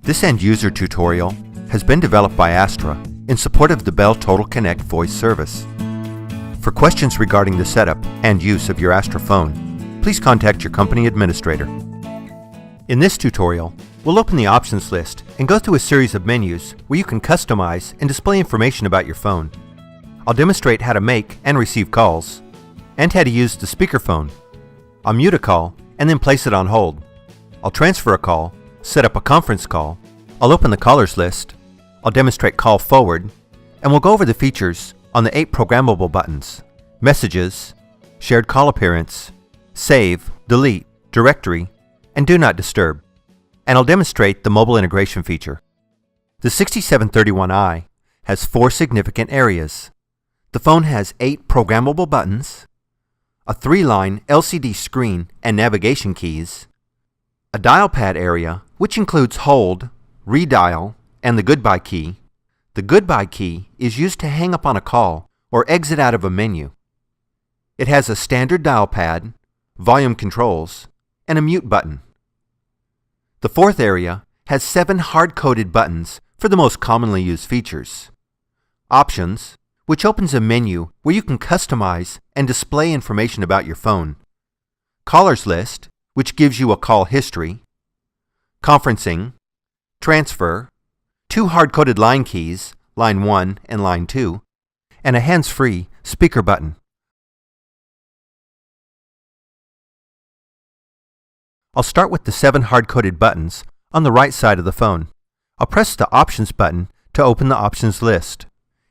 This end-user tutorial has been developed by Astra in support of the Bell Total Connect voice service. For questions regarding the setup and use of your Astra phone, please contact your company administrator. In this tutorial, we'll open the options list and go through a series of menus where you can customize and display information about your phone. I'll demonstrate how to make and receive calls, and how to use the speakerphone. I'll mute a call and then place it on hold. I'll transfer a call, set up a conference call, I'll open the callers list, I'll demonstrate call forward, and we'll go over the features on the 8 programmable buttons: messages, shared call appearance, save, delete, directory, and do not disturb. And I'll demonstrate the mobile integration feature. The 6731i has 4 significant areas. The phone has 8 programmable buttons, a 3-line LCD screen and navigation keys, a dial pad area which includes hold, redial, and the goodbye key. The goodbye key is used to hang up on a call or exit out of a menu. It has a standard dial pad, volume controls, and a mute button. The 4th area has 7 hard-coded buttons for the most commonly used features. Options, which opens a menu where you can customize and display information about your phone. Callers list, which gives you a call history. Conferencing, transfer, 2 hard-coded line keys, line 1 and line 2, and a hands-free speaker button. I'll start with the 7 hard-coded buttons on the right side of the phone. I'll press the Options button to open the options list,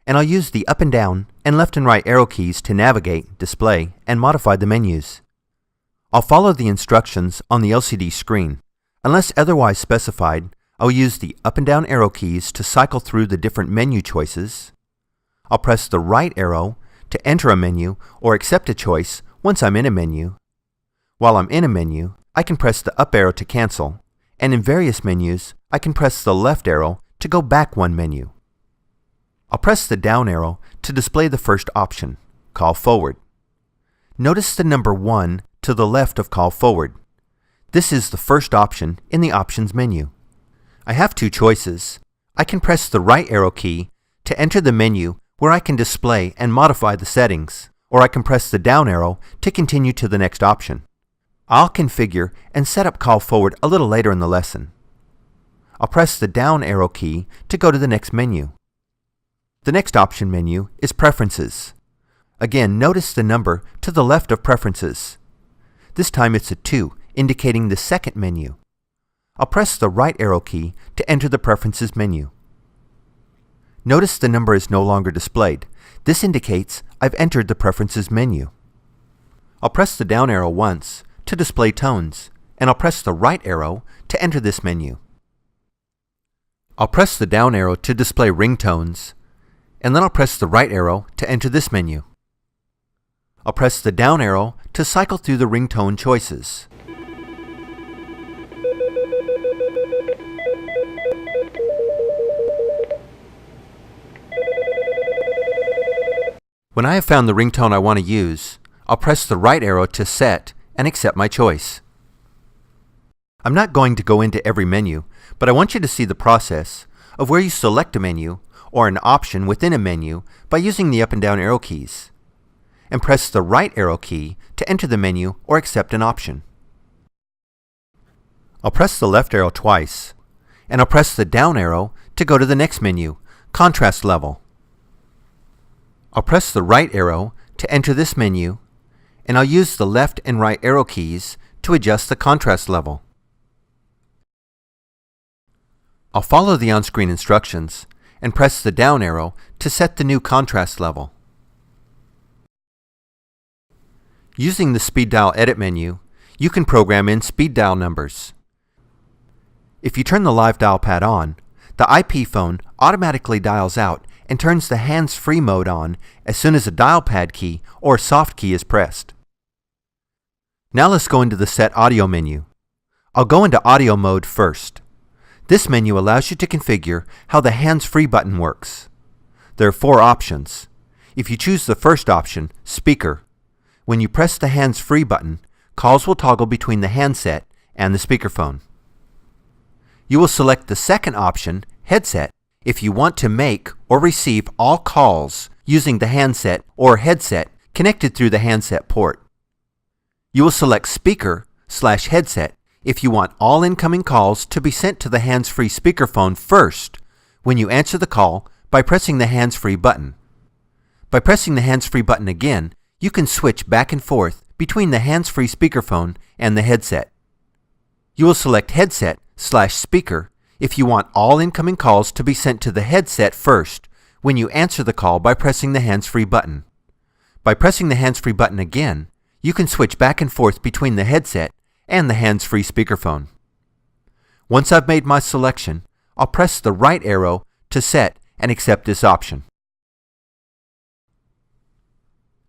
and I'll use the up and down and left and right arrow keys to navigate, display, and modify the menus. I'll follow the instructions on the LCD screen. Unless otherwise specified, I'll use the up and down arrow keys to cycle through the different menu choices. I'll press the right arrow to enter a menu or accept a choice once I'm in a menu. While I'm in a menu, I can press the up arrow to cancel, and in various menus, I can press the left arrow to go back one menu. I'll press the down arrow to display the first option, Call Forward. Notice the number 1 to the left of Call Forward. This is the first option in the Options menu. I have 2 choices. I can press the right arrow key to enter the menu where I can display and modify the settings, or I can press the down arrow to continue to the next option. I'll configure and set up Call Forward a little later in the lesson. I'll press the down arrow key to go to the next menu. The next option menu is Preferences. Again, notice the number to the left of Preferences. This time it's a 2, indicating the second menu. I'll press the right arrow key to enter the Preferences menu. Notice the number is no longer displayed. This indicates I've entered the Preferences menu. I'll press the down arrow once to display tones, and I'll press the right arrow to enter this menu. I'll press the down arrow to display ringtones, and then I'll press the right arrow to enter this menu. I'll press the down arrow to cycle through the ringtone choices. When I have found the ringtone I want to use, I'll press the right arrow to set and accept my choice. I'm not going to go into every menu, but I want you to see the process of where you select a menu or an option within a menu by using the up and down arrow keys, and press the right arrow key to enter the menu or accept an option. I'll press the left arrow twice, and I'll press the down arrow to go to the next menu, Contrast Level. I'll press the right arrow to enter this menu, and I'll use the left and right arrow keys to adjust the contrast level. I'll follow the on-screen instructions and press the down arrow to set the new contrast level. Using the Speed Dial Edit menu, you can program in speed dial numbers. If you turn the live dial pad on, the IP phone automatically dials out and turns the hands-free mode on as soon as a dial pad key or soft key is pressed. Now let's go into the Set Audio menu. I'll go into Audio mode first. This menu allows you to configure how the hands-free button works. There are 4 options. If you choose the first option, Speaker, when you press the hands-free button, calls will toggle between the handset and the speakerphone. You will select the second option, Headset, if you want to make or receive all calls using the handset or headset connected through the handset port. You will select Speaker/Headset if you want all incoming calls to be sent to the hands-free speakerphone first when you answer the call by pressing the hands-free button. By pressing the hands-free button again, you can switch back and forth between the hands-free speakerphone and the headset. You will select Headset/Speaker if you want all incoming calls to be sent to the headset first when you answer the call by pressing the hands-free button. By pressing the hands-free button again, you can switch back and forth between the headset and the hands-free speakerphone. Once I've made my selection, I'll press the right arrow to set and accept this option.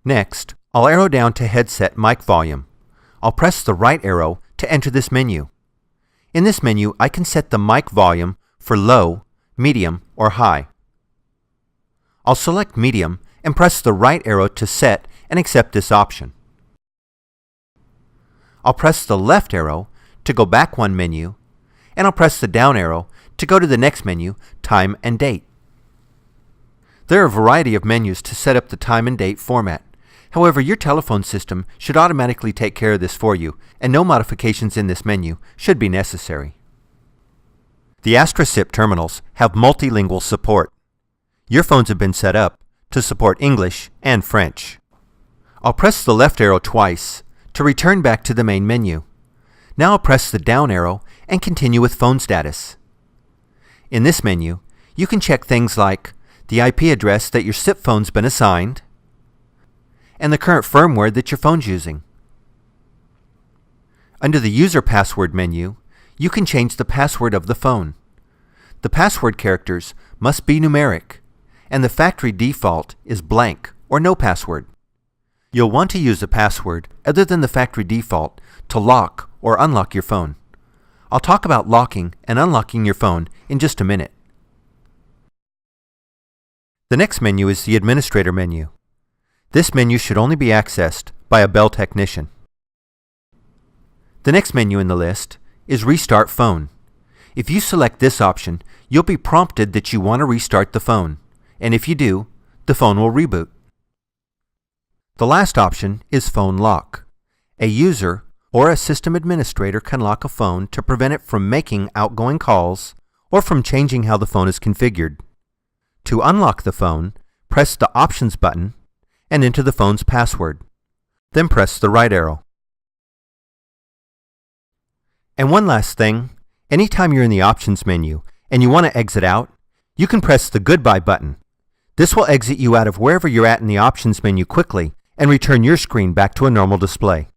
Next, I'll arrow down to Headset Mic Volume. I'll press the right arrow to enter this menu. In this menu, I can set the mic volume for low, medium, or high. I'll select medium and press the right arrow to set and accept this option. I'll press the left arrow to go back one menu, and I'll press the down arrow to go to the next menu, Time and Date. There are a variety of menus to set up the time and date format. However, your telephone system should automatically take care of this for you, and no modifications in this menu should be necessary. The AstraSip terminals have multilingual support. Your phones have been set up to support English and French. I'll press the left arrow twice to return back to the main menu. Now I'll press the down arrow and continue with phone status. In this menu, you can check things like the IP address that your SIP phone's been assigned, and the current firmware that your phone's using. Under the User Password menu, you can change the password of the phone. The password characters must be numeric, and the factory default is blank or no password. You'll want to use a password other than the factory default to lock or unlock your phone. I'll talk about locking and unlocking your phone in just a minute. The next menu is the Administrator menu. This menu should only be accessed by a Bell technician. The next menu in the list is Restart Phone. If you select this option, you'll be prompted that you want to restart the phone, and if you do, the phone will reboot. The last option is Phone Lock. A user or a system administrator can lock a phone to prevent it from making outgoing calls or from changing how the phone is configured. To unlock the phone, press the Options button and enter the phone's password. Then press the right arrow. And one last thing, anytime you're in the Options menu and you want to exit out, you can press the Goodbye button. This will exit you out of wherever you're at in the Options menu quickly and return your screen back to a normal display.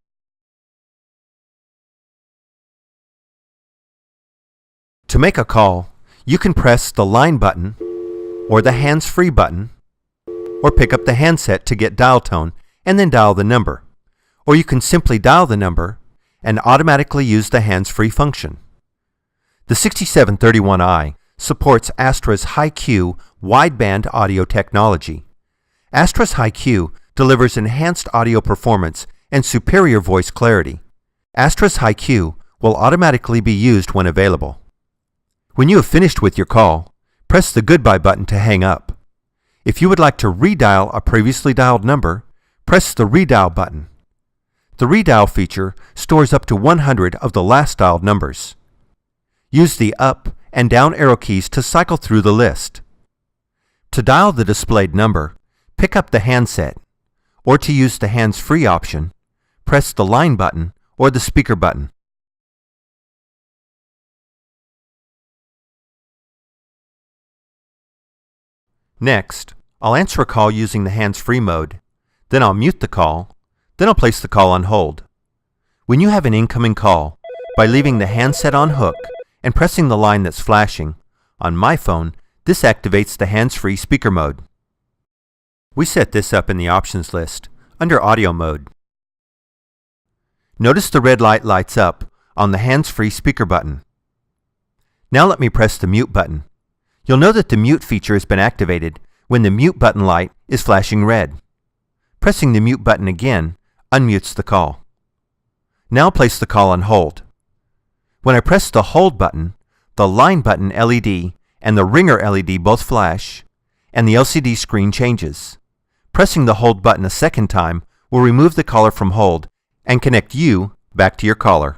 To make a call, you can press the Line button or the Hands-Free button, or pick up the handset to get dial tone and then dial the number. Or you can simply dial the number and automatically use the hands-free function. The 6731i supports Astra's Hi-Q wideband audio technology. Astra's Hi-Q delivers enhanced audio performance and superior voice clarity. Astra's Hi-Q will automatically be used when available. When you have finished with your call, press the Goodbye button to hang up. If you would like to redial a previously dialed number, press the Redial button. The Redial feature stores up to 100 of the last dialed numbers. Use the up and down arrow keys to cycle through the list. To dial the displayed number, pick up the handset, or to use the hands-free option, press the Line button or the Speaker button. Next, I'll answer a call using the hands-free mode, then I'll mute the call, then I'll place the call on hold. When you have an incoming call, by leaving the handset on hook and pressing the line that's flashing, on my phone, this activates the hands-free speaker mode. We set this up in the options list under audio mode. Notice the red light lights up on the hands-free speaker button. Now let me press the mute button. You'll know that the mute feature has been activated when the mute button light is flashing red. Pressing the mute button again unmutes the call. Now place the call on hold. When I press the hold button, the line button LED and the ringer LED both flash, and the LCD screen changes. Pressing the hold button a second time will remove the collar from hold and connect you back to your caller.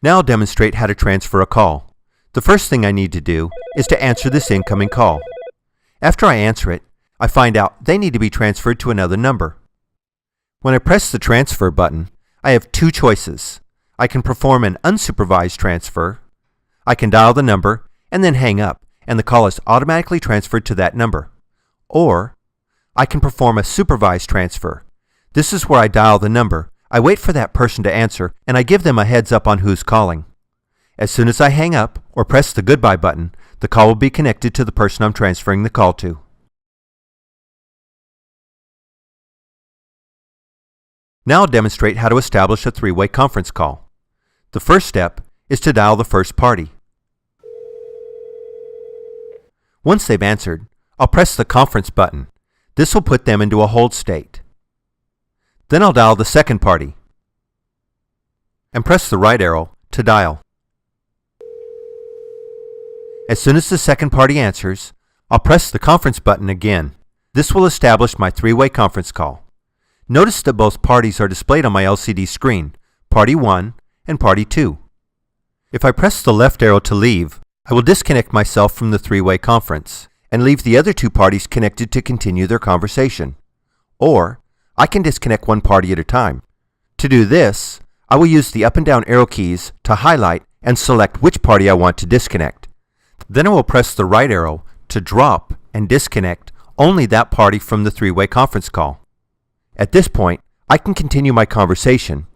Now I'll demonstrate how to transfer a call. The first thing I need to do is to answer this incoming call. After I answer it, I find out they need to be transferred to another number. When I press the transfer button, I have two choices. I can perform an unsupervised transfer. I can dial the number and then hang up, and the call is automatically transferred to that number. Or I can perform a supervised transfer. This is where I dial the number, I wait for that person to answer, and I give them a heads up on who's calling. As soon as I hang up or press the goodbye button, the call will be connected to the person I'm transferring the call to. Now I'll demonstrate how to establish a three-way conference call. The first step is to dial the first party. Once they've answered, I'll press the conference button. This will put them into a hold state. Then I'll dial the second party and press the right arrow to dial. As soon as the second party answers, I'll press the conference button again. This will establish my three-way conference call. Notice that both parties are displayed on my LCD screen, Party 1 and Party 2. If I press the left arrow to leave, I will disconnect myself from the three-way conference and leave the other two parties connected to continue their conversation. Or I can disconnect one party at a time. To do this, I will use the up and down arrow keys to highlight and select which party I want to disconnect. Then I will press the right arrow to drop and disconnect only that party from the three-way conference call. At this point, I can continue my conversation.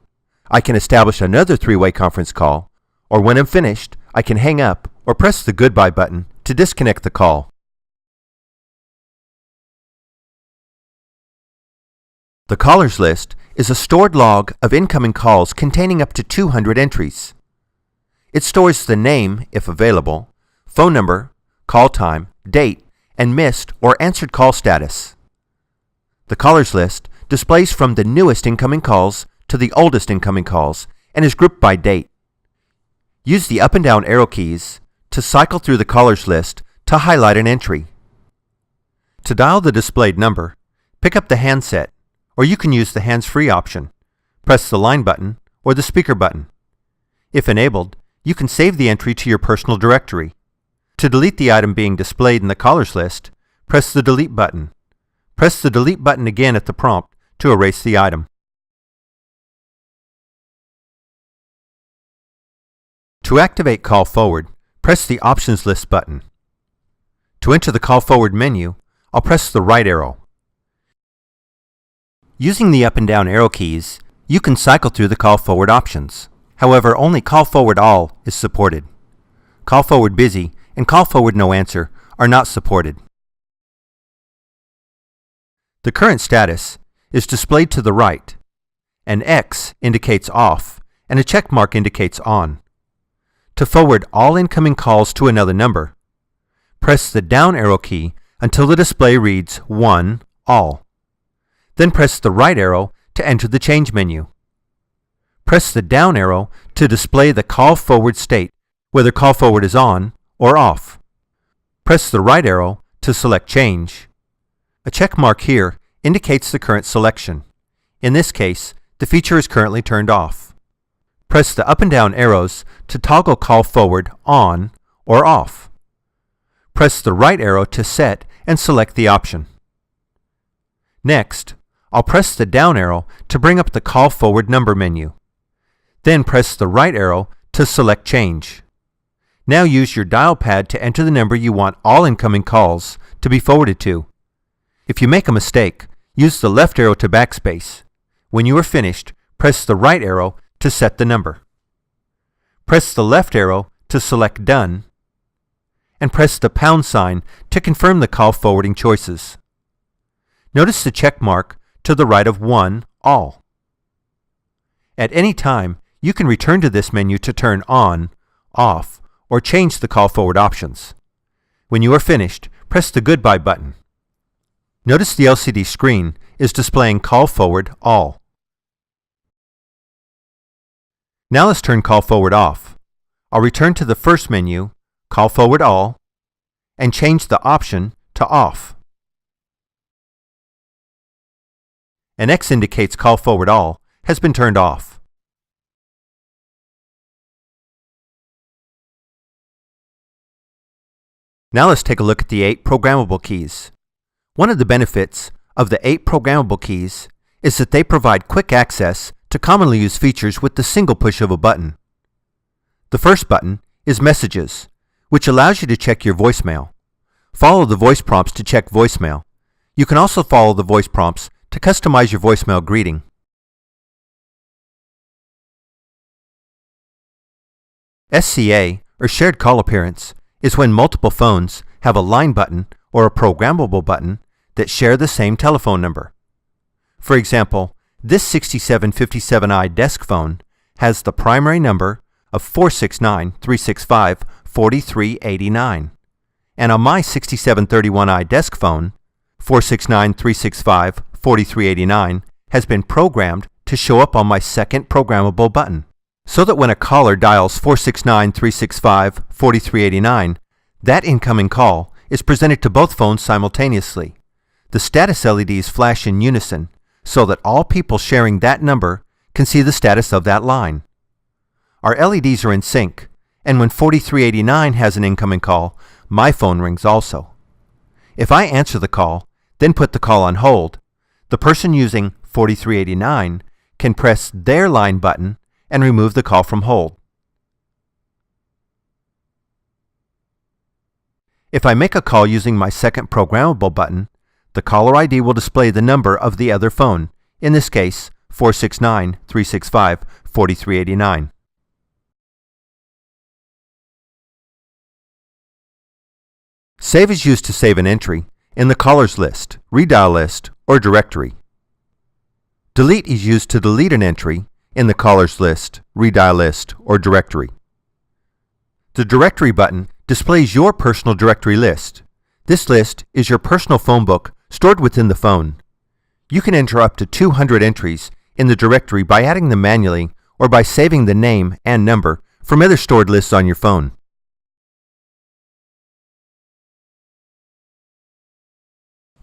I can establish another three-way conference call, or when I'm finished, I can hang up or press the goodbye button to disconnect the call. The callers list is a stored log of incoming calls containing up to 200 entries. It stores the name, if available, phone number, call time, date, and missed or answered call status. The callers list displays from the newest incoming calls to the oldest incoming calls and is grouped by date. Use the up and down arrow keys to cycle through the callers list to highlight an entry. To dial the displayed number, pick up the handset, or you can use the hands-free option. Press the line button or the speaker button. If enabled, you can save the entry to your personal directory. To delete the item being displayed in the callers list, press the delete button. Press the delete button again at the prompt to erase the item. To activate Call Forward, press the Options List button. To enter the Call Forward menu, I'll press the right arrow. Using the up and down arrow keys, you can cycle through the Call Forward options. However, only Call Forward All is supported. Call Forward Busy and Call Forward No Answer are not supported. The current status is displayed to the right. An X indicates off and a check mark indicates on. To forward all incoming calls to another number, press the down arrow key until the display reads 1 All. Then press the right arrow to enter the change menu. Press the down arrow to display the call forward state, whether call forward is on or off. Press the right arrow to select change. A check mark here indicates the current selection. In this case, the feature is currently turned off. Press the up and down arrows to toggle call forward on or off. Press the right arrow to set and select the option. Next, I'll press the down arrow to bring up the Call Forward Number menu. Then press the right arrow to select Change. Now use your dial pad to enter the number you want all incoming calls to be forwarded to. If you make a mistake, use the left arrow to backspace. When you are finished, press the right arrow to set the number. Press the left arrow to select Done, and press the pound sign to confirm the call forwarding choices. Notice the check mark to the right of 1 All. At any time, you can return to this menu to turn on, off, or change the call forward options. When you are finished, press the Goodbye button. Notice the LCD screen is displaying Call Forward All. Now let's turn Call Forward off. I'll return to the first menu, Call Forward All, and change the option to Off. An X indicates Call Forward All has been turned off. Now let's take a look at the 8 programmable keys. One of the benefits of the 8 programmable keys is that they provide quick access to commonly used features with the single push of a button. The first button is Messages, which allows you to check your voicemail. Follow the voice prompts to check voicemail. You can also follow the voice prompts to customize your voicemail greeting. SCA, or Shared Call Appearance, is when multiple phones have a line button or a programmable button that share the same telephone number. For example, this 6757i desk phone has the primary number of 469-365-4389, and on my 6731i desk phone, 469-365-4389 has been programmed to show up on my second programmable button, so that when a caller dials 469-365-4389, that incoming call is presented to both phones simultaneously. The status LEDs flash in unison so that all people sharing that number can see the status of that line. Our LEDs are in sync, and when 4389 has an incoming call, my phone rings also. If I answer the call, then put the call on hold, the person using 4389 can press their line button and remove the call from hold. If I make a call using my second programmable button, the caller ID will display the number of the other phone, in this case 469-365-4389. Save is used to save an entry in the callers list, redial list, or directory. Delete is used to delete an entry in the callers list, redial list, or directory. The directory button displays your personal directory list. This list is your personal phone book stored within the phone. You can enter up to 200 entries in the directory by adding them manually or by saving the name and number from other stored lists on your phone.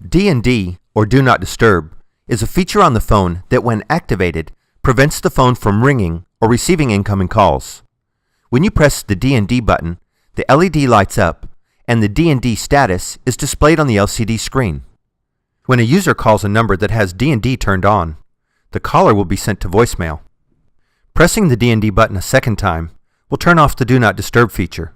D&D, or Do Not Disturb, is a feature on the phone that, when activated, prevents the phone from ringing or receiving incoming calls. When you press the D&D button, the LED lights up and the D&D status is displayed on the LCD screen. When a user calls a number that has D&D turned on, the caller will be sent to voicemail. Pressing the D&D button a second time will turn off the Do Not Disturb feature.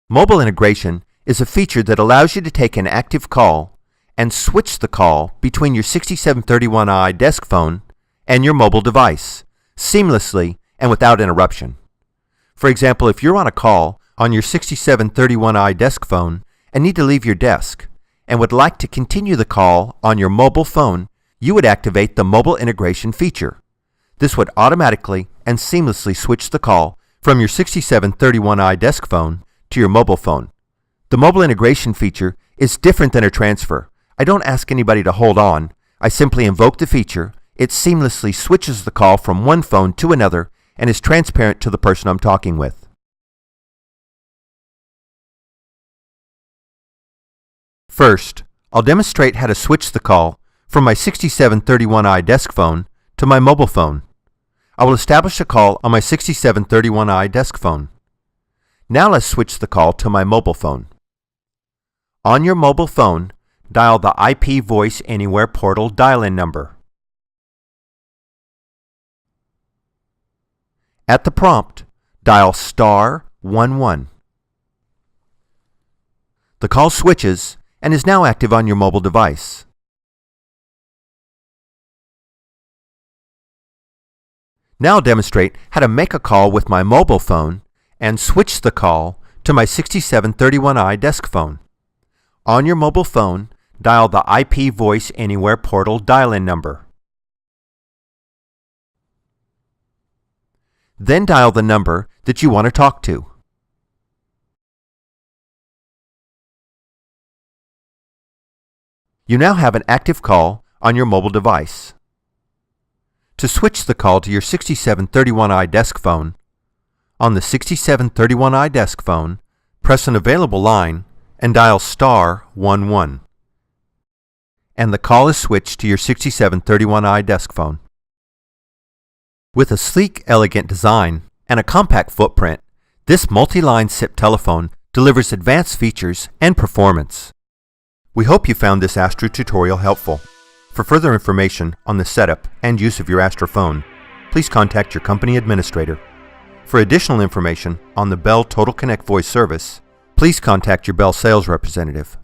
Mobile integration is a feature that allows you to take an active call and switch the call between your 6731i desk phone and your mobile device, seamlessly and without interruption. For example, if you're on a call on your 6731i desk phone and need to leave your desk and would like to continue the call on your mobile phone, you would activate the mobile integration feature. This would automatically and seamlessly switch the call from your 6731i desk phone to your mobile phone. The mobile integration feature is different than a transfer. I don't ask anybody to hold on. I simply invoke the feature. It seamlessly switches the call from one phone to another and is transparent to the person I'm talking with. First, I'll demonstrate how to switch the call from my 6731i desk phone to my mobile phone. I will establish a call on my 6731i desk phone. Now let's switch the call to my mobile phone. On your mobile phone, dial the IP Voice Anywhere portal dial-in number. At the prompt, dial *11. The call switches and is now active on your mobile device. Now I'll demonstrate how to make a call with my mobile phone and switch the call to my 6731i desk phone. On your mobile phone, dial the IP Voice Anywhere portal dial-in number. Then dial the number that you want to talk to. You now have an active call on your mobile device. to switch the call to your 6731i desk phone. On the 6731i desk phone, press an available line and dial *11, and the call is switched to your 6731i desk phone. With a sleek, elegant design and a compact footprint, this multi-line SIP telephone delivers advanced features and performance. We hope you found this Astro tutorial helpful. For further information on the setup and use of your Astro phone, please contact your company administrator. For additional information on the Bell Total Connect voice service, please contact your Bell sales representative.